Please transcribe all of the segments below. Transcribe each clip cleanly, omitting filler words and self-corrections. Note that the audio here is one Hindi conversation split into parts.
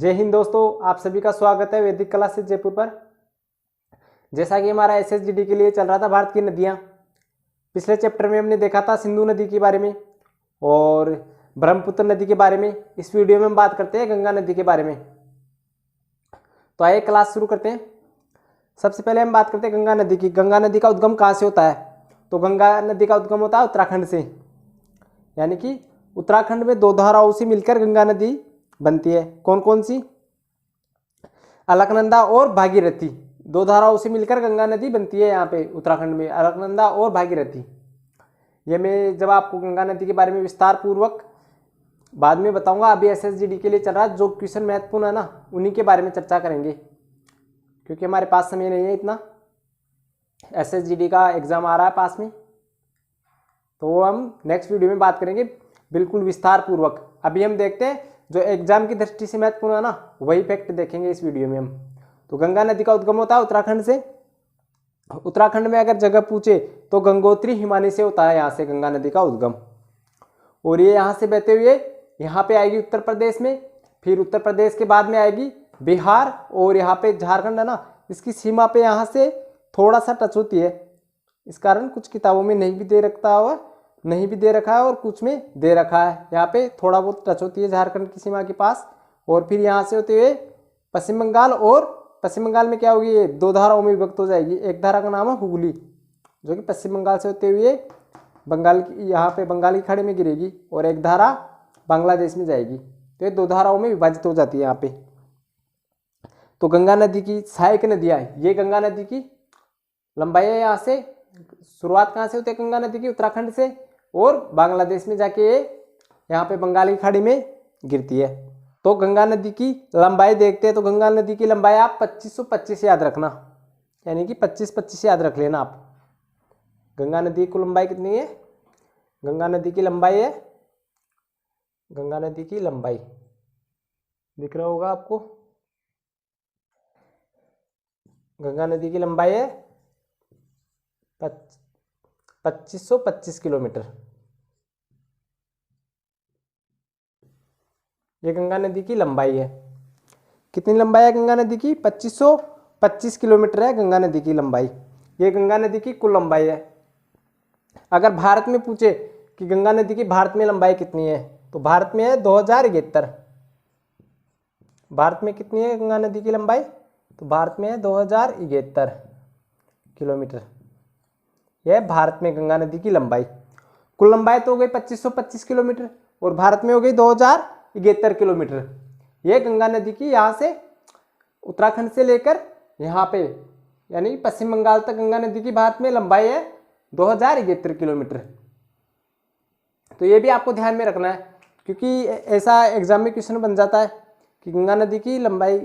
जय हिंद दोस्तों, आप सभी का स्वागत है वैदिक कला से जयपुर पर। जैसा कि हमारा एसएसजीडी के लिए चल रहा था भारत की नदियाँ, पिछले चैप्टर में हमने देखा था सिंधु नदी के बारे में और ब्रह्मपुत्र नदी के बारे में। इस वीडियो में हम बात करते हैं गंगा नदी के बारे में। तो आइए क्लास शुरू करते हैं। सबसे पहले हम बात करते हैं गंगा नदी की। गंगा नदी का उद्गम कहाँ से होता है? तो गंगा नदी का उद्गम होता है उत्तराखंड से, यानी कि उत्तराखंड में दो धाराओं से मिलकर गंगा नदी बनती है। कौन कौन सी? अलकनंदा और भागीरथी, दो धाराओं से मिलकर गंगा नदी बनती है यहाँ पे उत्तराखंड में, अलकनंदा और भागीरथी। ये मैं जब आपको गंगा नदी के बारे में विस्तार पूर्वक बाद में बताऊंगा। अभी एसएसजीडी के लिए चल रहा है, जो क्वेश्चन महत्वपूर्ण है ना उन्हीं के बारे में चर्चा करेंगे, क्योंकि हमारे पास समय नहीं है इतना। एसएसजीडी का एग्जाम आ रहा है पास में, तो हम नेक्स्ट वीडियो में बात करेंगे बिल्कुल विस्तार पूर्वक। अभी हम देखते हैं जो एग्जाम की दृष्टि से महत्वपूर्ण है ना, वही फैक्ट देखेंगे इस वीडियो में हम। तो गंगा नदी का उद्गम होता है उत्तराखंड से। उत्तराखंड में अगर जगह पूछे तो गंगोत्री हिमानी से होता है यहाँ से गंगा नदी का उद्गम। और ये यहाँ से बहते हुए यहाँ पे आएगी उत्तर प्रदेश में, फिर उत्तर प्रदेश के बाद में आएगी बिहार, और यहाँ पे झारखंड है ना, इसकी सीमा पे यहाँ से थोड़ा सा टच होती है। इस कारण कुछ किताबों में नहीं भी दे रखा है और कुछ में दे रखा है। यहाँ पे थोड़ा बहुत टच होती है झारखंड की सीमा के पास। और फिर यहाँ से होते हुए पश्चिम बंगाल, और पश्चिम बंगाल में क्या होगी, ये दो धाराओं में विभक्त हो जाएगी। एक धारा का नाम है हुगली, जो कि पश्चिम बंगाल से होते हुए बंगाल की यहाँ पे बंगाल की खाड़ी में गिरेगी, और एक धारा बांग्लादेश में जाएगी। तो ये दो धाराओं में विभाजित हो जाती है यहाँ पे। तो गंगा नदी की सहायक नदियाँ, ये गंगा नदी की लंबाई है। यहाँ से शुरुआत कहाँ से होती है गंगा नदी की? उत्तराखंड से, और बांग्लादेश में जाके ये यहाँ पे बंगाल की खाड़ी में गिरती है। तो गंगा नदी की लंबाई देखते हैं। तो गंगा नदी की लंबाई आप 2525 याद रखना, यानी कि 2525 याद रख लेना आप। गंगा नदी की लंबाई कितनी है? गंगा नदी की लंबाई है, गंगा नदी की लंबाई दिख रहा होगा आपको। गंगा नदी की लंबाई है 2525 किलोमीटर। ये गंगा नदी की लंबाई है। कितनी लंबाई है गंगा नदी की? 2525 किलोमीटर है गंगा नदी की लंबाई। ये गंगा नदी की कुल लंबाई है। अगर भारत में पूछे कि गंगा नदी की भारत में लंबाई कितनी है, तो भारत में है 2071। भारत में कितनी है गंगा नदी की लंबाई? तो भारत में है 2071 किलोमीटर। यह भारत में गंगा नदी की लंबाई। कुल लंबाई तो हो गई 2525 किलोमीटर, और भारत में हो गई 2071 किलोमीटर। यह गंगा नदी की यहाँ से उत्तराखंड से लेकर यहाँ पे यानी पश्चिम बंगाल तक गंगा नदी की भारत में लंबाई है 2071 किलोमीटर। तो ये भी आपको ध्यान में रखना है, क्योंकि ऐसा एग्जाम में क्वेश्चन बन जाता है कि गंगा नदी की लंबाई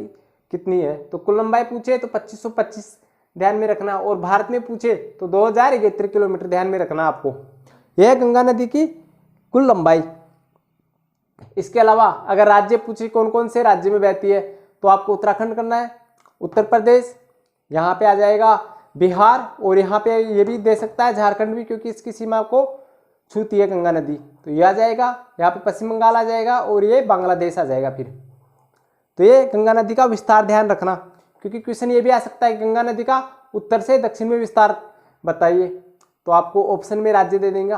कितनी है। तो कुल लंबाई पूछे तो 2525 ध्यान में रखना, और भारत में पूछे तो 2071 किलोमीटर ध्यान में रखना आपको। यह है गंगा नदी की कुल लंबाई। इसके अलावा अगर राज्य पूछे कौन कौन से राज्य में बहती है, तो आपको उत्तराखंड करना है, उत्तर प्रदेश, यहाँ पे आ जाएगा बिहार, और यहाँ पे ये भी दे सकता है झारखंड भी, क्योंकि इसकी सीमा को छूती है गंगा नदी। तो ये आ जाएगा, यहाँ पे पश्चिम बंगाल आ जाएगा, और ये बांग्लादेश आ जाएगा फिर। तो ये गंगा नदी का विस्तार ध्यान रखना, क्योंकि क्वेश्चन ये भी आ सकता है कि गंगा नदी का उत्तर से दक्षिण में विस्तार बताइए। तो आपको ऑप्शन में राज्य दे देंगे,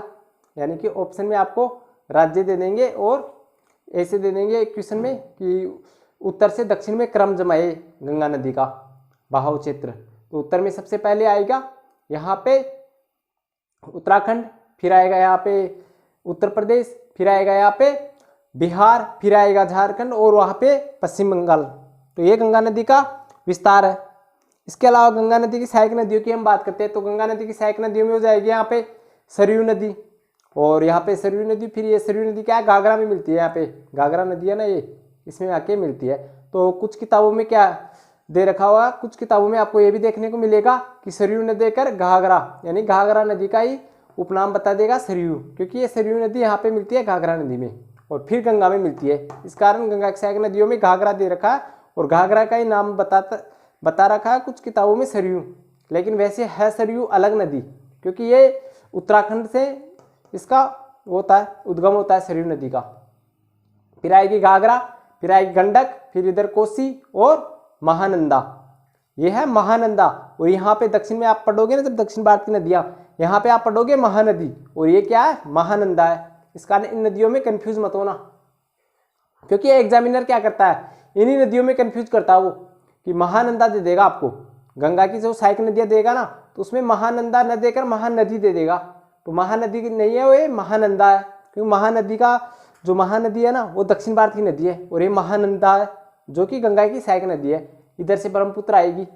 यानी कि ऑप्शन में आपको राज्य दे देंगे, और ऐसे दे देंगे क्वेश्चन में कि उत्तर से दक्षिण में क्रम जमाए गंगा नदी का बहाव क्षेत्र। तो उत्तर में सबसे पहले आएगा यहाँ पे उत्तराखंड, फिर आएगा यहाँ पे उत्तर प्रदेश, फिर आएगा यहाँ पे बिहार, फिर आएगा झारखंड, और वहाँ पे पश्चिम बंगाल। तो ये गंगा नदी का विस्तार है। इसके अलावा गंगा नदी की सहायक नदियों की हम बात करते हैं। तो गंगा नदी की सहायक नदियों में हो जाएगी यहाँ पे सरयू नदी, और यहाँ पे सरयू नदी, फिर ये सरयू नदी क्या है, घाघरा में मिलती है। यहाँ पे घाघरा नदी है ना, ये इसमें आके मिलती है। तो कुछ किताबों में क्या दे रखा होगा, कुछ किताबों में आपको ये भी देखने को मिलेगा कि सरयू नदी देकर घाघरा, यानी घाघरा नदी का ही उपनाम बता देगा सरयू, क्योंकि ये सरयू नदी यहाँ पे मिलती है घाघरा नदी में, और फिर गंगा में मिलती है। इस कारण गंगा की सहायक नदियों में घाघरा दे रखा है, और घाघरा का ही नाम बता रखा है कुछ किताबों में सरयू। लेकिन वैसे है सरयू अलग नदी, क्योंकि ये उत्तराखंड से इसका होता है उद्गम होता है सरयू नदी का। फिर आएगी घाघरा, फिर आएगी गंडक, फिर इधर कोसी और महानंदा, ये है महानंदा। और यहाँ पे दक्षिण में आप पढ़ोगे ना, जब दक्षिण भारत की नदियाँ, यहाँ पे आप पढ़ोगे महानदी, और ये क्या है, महानंदा है। इस कारण इन नदियों में कंफ्यूज मत होना, क्योंकि एग्जामिनर क्या करता है, इन्हीं नदियों में कंफ्यूज करता है वो, कि महानंदा दे देगा आपको, गंगा की जो सहायक नदियाँ देगा ना, तो उसमें महानंदा न देकर महानदी दे देगा। तो महानदी नहीं है वो, ये महानंदा है, क्योंकि महानदी का जो महानदी है ना वो दक्षिण भारत की नदी है, और ये महानंदा है जो कि गंगा की सहायक नदी है, इधर से ब्रह्मपुत्र आएगी।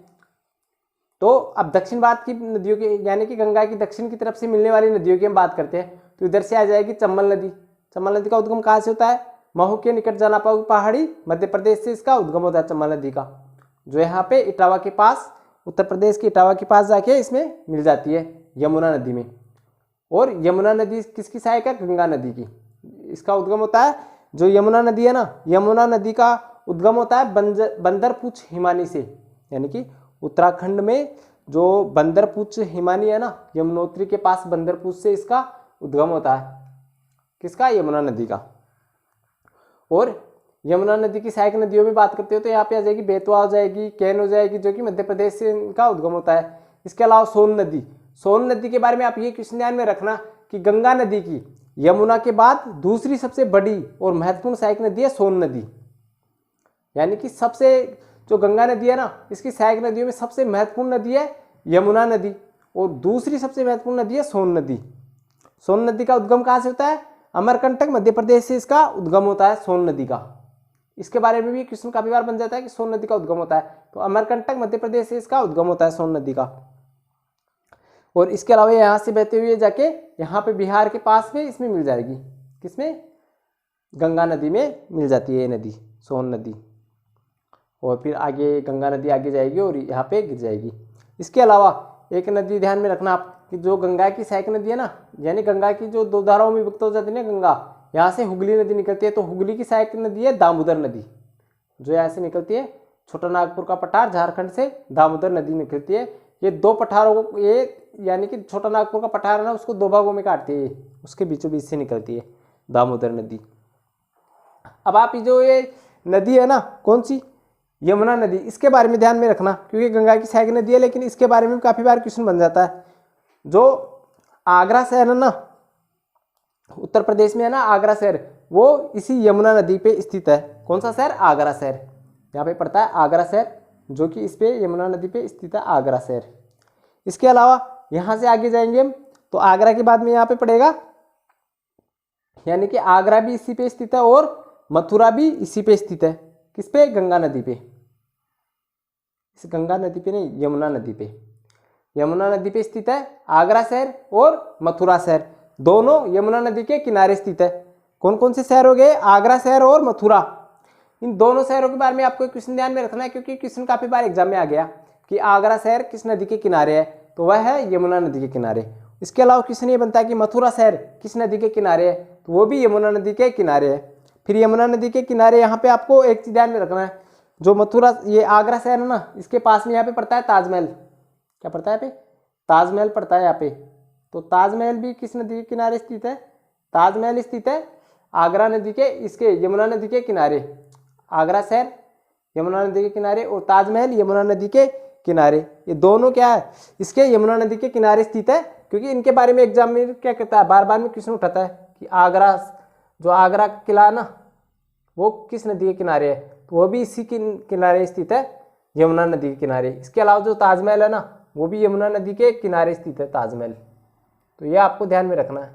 तो अब दक्षिण भारत की नदियों की, यानी कि गंगा की दक्षिण की तरफ से मिलने वाली नदियों की हम बात करते हैं, तो इधर से आ जाएगी चंबल नदी। चंबल नदी का उद्गम कहाँ से होता है, महू के निकट जानापाऊ पहाड़ी मध्य प्रदेश से इसका उद्गम होता है चंबल नदी का, जो यहाँ पे इटावा के पास, उत्तर प्रदेश के इटावा के पास जाके इसमें मिल जाती है यमुना नदी में। और यमुना नदी किसकी सहायक है, गंगा नदी की, इसका उद्गम होता है। जो यमुना नदी है ना, यमुना नदी का उद्गम होता है बंदरपूछ हिमानी से, यानी कि उत्तराखंड में जो बंदरपूछ हिमानी है ना, यमुनोत्री के पास बंदरपूछ से इसका उद्गम होता है, किसका, यमुना नदी का। और यमुना नदी की सहायक नदियों में बात करते हो तो यहाँ पे आ जाएगी बेतवा हो जाएगी, कैन हो जाएगी, जो कि मध्य प्रदेश से इनका उद्गम होता है। इसके अलावा सोन नदी, सोन नदी के बारे में आप ये क्वेश्चन ध्यान में रखना कि गंगा नदी की यमुना के बाद दूसरी सबसे बड़ी और महत्वपूर्ण सहायक नदी है सोन नदी, यानी कि सबसे जो गंगा नदी है ना, इसकी सहायक नदियों में सबसे महत्वपूर्ण नदी है यमुना नदी, और दूसरी सबसे महत्वपूर्ण नदी है सोन नदी। सोन नदी का उद्गम कहाँ से होता है, अमरकंटक मध्य प्रदेश से इसका उद्गम होता है सोन नदी का। इसके बारे में भी क्वेश्चन काफी बार बन जाता है कि सोन नदी का उद्गम होता है, तो अमरकंटक मध्य प्रदेश से इसका उद्गम होता है सोन नदी का। और इसके अलावा यहाँ से बहते हुए जाके यहाँ पे बिहार के पास में इसमें मिल जाएगी, किसमें, गंगा नदी में मिल जाती है ये नदी, सोन नदी। और फिर आगे गंगा नदी आगे जाएगी और यहाँ पे गिर जाएगी। इसके अलावा एक नदी ध्यान में रखना आप कि जो गंगा की सहायक नदी है ना, यानी गंगा की जो दो धाराओं में विभक्त हो जाती है ना गंगा, यहाँ से हुगली नदी निकलती है, तो हुगली की सहायक नदी है दामोदर नदी, जो यहाँ से निकलती है, छोटा नागपुर का पठार झारखंड से दामोदर नदी निकलती है। ये दो पठारों को, ये यानी कि छोटा नागपुर का पठार है ना, उसको दो भागों में काटती है, उसके बीचों बीच से निकलती है दामोदर नदी। अब आप जो ये नदी है ना, कौन सी, यमुना नदी, इसके बारे में ध्यान में रखना, क्योंकि गंगा की सहायक नदी है, लेकिन इसके बारे में काफी बार क्वेश्चन बन जाता है। जो आगरा शहर है ना, उत्तर प्रदेश में है ना आगरा शहर, वो इसी यमुना नदी पे स्थित है। कौन सा शहर, आगरा शहर, यहाँ पे पड़ता है आगरा शहर, जो कि इस पे यमुना नदी पे स्थित है आगरा शहर। इसके अलावा यहाँ से आगे जाएंगे हम, तो आगरा के बाद में यहाँ पे पड़ेगा, यानी कि आगरा भी इसी पे स्थित है और मथुरा भी इसी पे स्थित है, किस पे, गंगा नदी पे, इस गंगा नदी पे नहीं, यमुना नदी पे, यमुना नदी पे स्थित है आगरा शहर और मथुरा शहर, दोनों यमुना नदी के किनारे स्थित है। कौन कौन से शहर हो गए, आगरा शहर और मथुरा। इन दोनों शहरों के बारे में आपको क्वेश्चन ध्यान में रखना है, क्योंकि क्वेश्चन काफी बार एग्जाम में आ गया कि आगरा शहर किस नदी के किनारे है, तो वह है यमुना नदी के किनारे। इसके अलावा क्वेश्चन ये बनता है कि मथुरा शहर किस नदी के किनारे है, तो वो भी यमुना नदी के किनारे है। फिर यमुना नदी के किनारे यहाँ पे आपको एक चीज ध्यान में रखना है, जो मथुरा, ये आगरा शहर है ना, इसके पास में यहाँ पे पड़ता है ताजमहल। क्या पड़ता है, पे ताजमहल पड़ता है यहाँ पे। तो ताजमहल भी किस नदी के किनारे स्थित है, ताजमहल स्थित है आगरा नदी के, इसके यमुना नदी के किनारे। आगरा शहर यमुना नदी के किनारे और ताजमहल यमुना नदी के किनारे, ये दोनों क्या है, इसके यमुना नदी के किनारे स्थित है। क्योंकि इनके बारे में एग्जाम में क्या कहता है, बार बार में क्वेश्चन उठाता है कि आगरा, जो आगरा का किला है ना, वो किस नदी के किनारे है, तो वो भी इसी के किनारे स्थित है, यमुना नदी के किनारे। इसके अलावा जो ताजमहल है ना, वो भी यमुना नदी के किनारे स्थित है ताजमहल। तो ये आपको ध्यान में रखना है।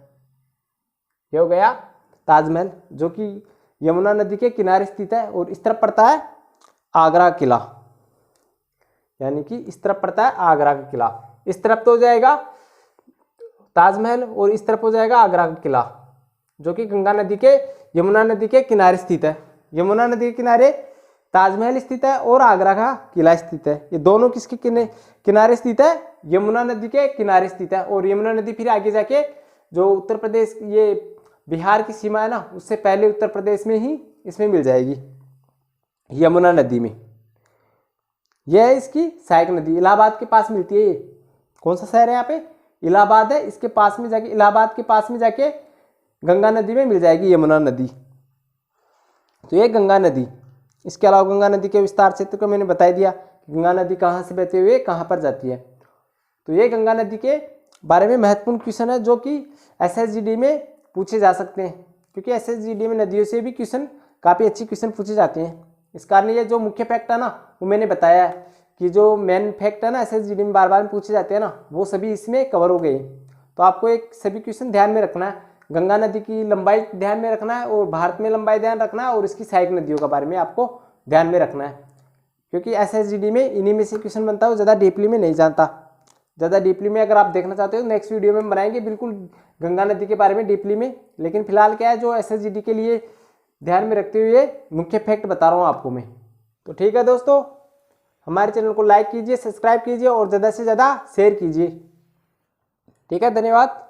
ये हो गया ताजमहल, जो कि यमुना नदी के किनारे स्थित है, और इस तरफ पड़ता है आगरा किला, यानी कि इस तरफ पड़ता है आगरा का किला। इस तरफ तो हो जाएगा ताजमहल और इस तरफ हो जाएगा आगरा का किला, जो कि गंगा नदी के, यमुना नदी के किनारे स्थित है। यमुना नदी के किनारे ताजमहल स्थित है और आगरा का किला स्थित है। ये दोनों किसके किनारे स्थित है, यमुना नदी के किनारे स्थित है। और यमुना नदी फिर आगे जाके जो उत्तर प्रदेश, ये बिहार की सीमा है ना, उससे पहले उत्तर प्रदेश में ही इसमें मिल जाएगी, यमुना नदी में। यह है इसकी सहायक नदी, इलाहाबाद के पास मिलती है। ये कौन सा शहर है यहाँ पे, इलाहाबाद है, इसके पास में जाके, इलाहाबाद के पास में जाके गंगा नदी में मिल जाएगी यमुना नदी। तो ये गंगा नदी। इसके अलावा गंगा नदी के विस्तार क्षेत्र को मैंने बता दिया, गंगा नदी कहाँ से बहते हुए कहाँ पर जाती है। तो ये गंगा नदी के बारे में महत्वपूर्ण क्वेश्चन है जो कि SSGD में पूछे जा सकते हैं, क्योंकि SSGD में नदियों से भी क्वेश्चन काफ़ी अच्छी क्वेश्चन पूछे जाते हैं। इस कारण ये जो मुख्य फैक्ट है ना वो मैंने बताया है कि जो मेन फैक्ट है ना SSGD में बार बार पूछे जाते हैं ना, वो सभी इसमें कवर हो गए। तो आपको एक सभी क्वेश्चन ध्यान में रखना है, गंगा नदी की लंबाई ध्यान में रखना है और भारत में लंबाई ध्यान रखना है और इसकी सहायक नदियों के बारे में आपको ध्यान में रखना है, क्योंकि SSGD में इन्हीं में से क्वेश्चन बनता है, ज़्यादा डीपली में नहीं जानता। ज़्यादा डीपली में अगर आप देखना चाहते हो नेक्स्ट वीडियो में बनाएंगे बिल्कुल गंगा नदी के बारे में डीपली में, लेकिन फिलहाल क्या है जो SSGD के लिए ध्यान में रखते हुए मुख्य फैक्ट बता रहा हूँ आपको मैं। तो ठीक है दोस्तों, हमारे चैनल को लाइक कीजिए, सब्सक्राइब कीजिए और ज़्यादा से ज़्यादा शेयर कीजिए। ठीक है, धन्यवाद।